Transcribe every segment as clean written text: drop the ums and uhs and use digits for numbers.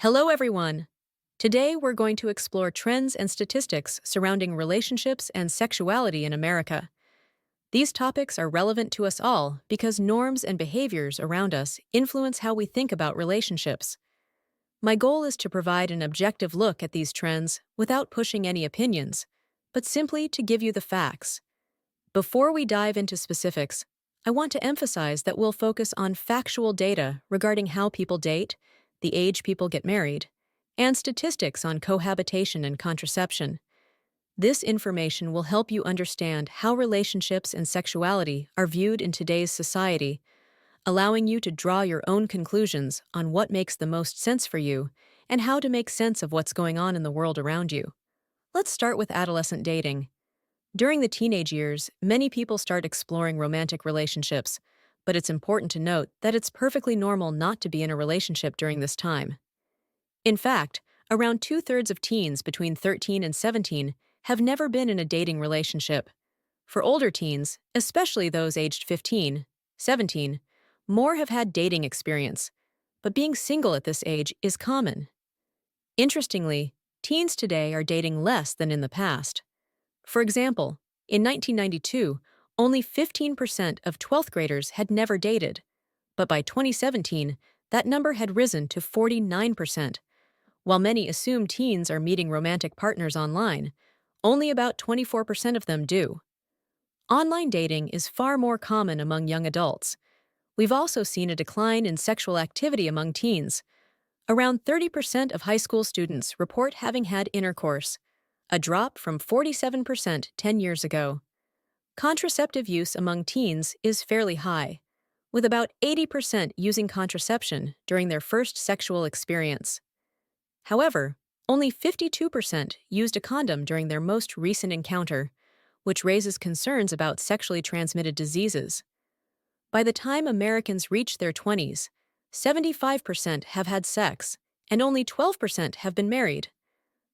Hello, everyone. Today, we're going to explore trends and statistics surrounding relationships and sexuality in America. These topics are relevant to us all because norms and behaviors around us influence how we think about relationships. My goal is to provide an objective look at these trends without pushing any opinions, but simply to give you the facts. Before we dive into specifics, I want to emphasize that we'll focus on factual data regarding how people date, the age people get married, and statistics on cohabitation and contraception. This information will help you understand how relationships and sexuality are viewed in today's society, allowing you to draw your own conclusions on what makes the most sense for you and how to make sense of what's going on in the world around you. Let's start with adolescent dating. During the teenage years, many people start exploring romantic relationships, but it's important to note that it's perfectly normal not to be in a relationship during this time. In fact, around two-thirds of teens between 13 and 17 have never been in a dating relationship. For older teens, especially those aged 15, 17, more have had dating experience, but being single at this age is common. Interestingly, teens today are dating less than in the past. For example, in 1992, only 15% of 12th graders had never dated, but by 2017, that number had risen to 49%. While many assume teens are meeting romantic partners online, only about 24% of them do. Online dating is far more common among young adults. We've also seen a decline in sexual activity among teens. Around 30% of high school students report having had intercourse, a drop from 47% 10 years ago. Contraceptive use among teens is fairly high, with about 80% using contraception during their first sexual experience. However, only 52% used a condom during their most recent encounter, which raises concerns about sexually transmitted diseases. By the time Americans reach their 20s, 75% have had sex, and only 12% have been married.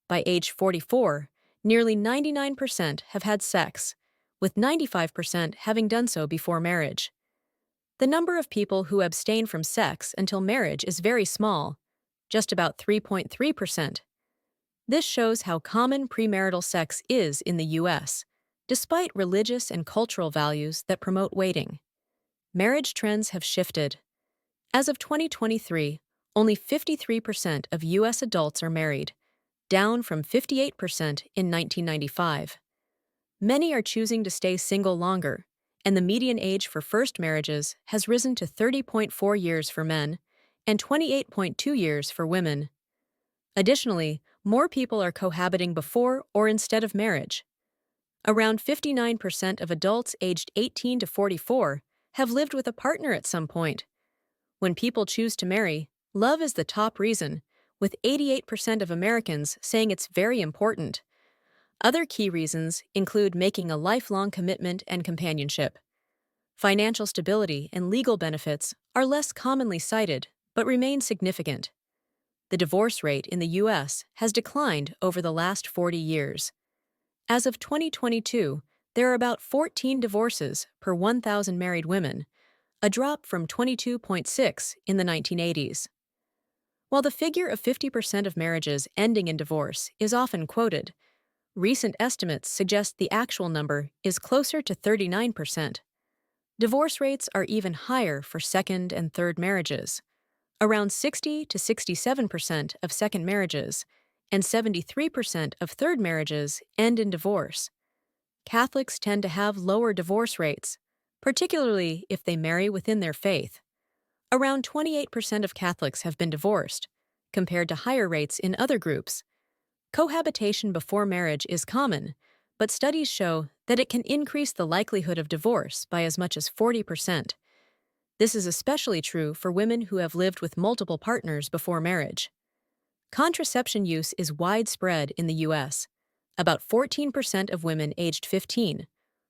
By age 44, nearly 99% have had sex, with 95% having done so before marriage. The number of people who abstain from sex until marriage is very small, just about 3.3%. This shows how common premarital sex is in the U.S., despite religious and cultural values that promote waiting. Marriage trends have shifted. As of 2023, only 53% of U.S. adults are married, down from 58% in 1995. Many are choosing to stay single longer, and the median age for first marriages has risen to 30.4 years for men and 28.2 years for women. Additionally, more people are cohabiting before or instead of marriage. Around 59% of adults aged 18 to 44 have lived with a partner at some point. When people choose to marry, love is the top reason, with 88% of Americans saying it's very important. Other key reasons include making a lifelong commitment and companionship. Financial stability and legal benefits are less commonly cited, but remain significant. The divorce rate in the U.S. has declined over the last 40 years. As of 2022, there are about 14 divorces per 1,000 married women, a drop from 22.6 in the 1980s. While the figure of 50% of marriages ending in divorce is often quoted, recent estimates suggest the actual number is closer to 39%. Divorce rates are even higher for second and third marriages. Around 60 to 67% of second marriages and 73% of third marriages end in divorce. Catholics tend to have lower divorce rates, particularly if they marry within their faith. Around 28% of Catholics have been divorced, compared to higher rates in other groups. Cohabitation before marriage is common, but studies show that it can increase the likelihood of divorce by as much as 40%. This is especially true for women who have lived with multiple partners before marriage. Contraception use is widespread in the U.S. About 14% of women aged 15,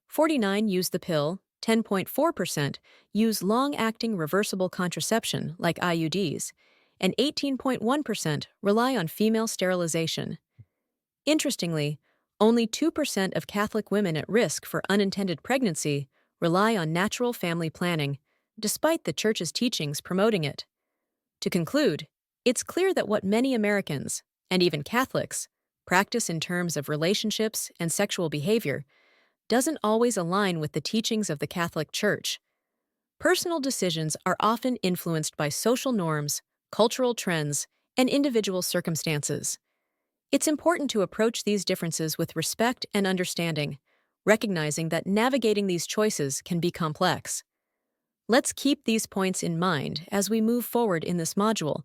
49 use the pill, 10.4% use long-acting reversible contraception like IUDs, and 18.1% rely on female sterilization. Interestingly, only 2% of Catholic women at risk for unintended pregnancy rely on natural family planning, despite the Church's teachings promoting it. To conclude, It's clear that what many Americans, and even Catholics, practice in terms of relationships and sexual behavior doesn't always align with the teachings of the Catholic Church. Personal decisions are often influenced by social norms, cultural trends, and individual circumstances. It's important to approach these differences with respect and understanding, recognizing that navigating these choices can be complex. Let's keep these points in mind as we move forward in this module,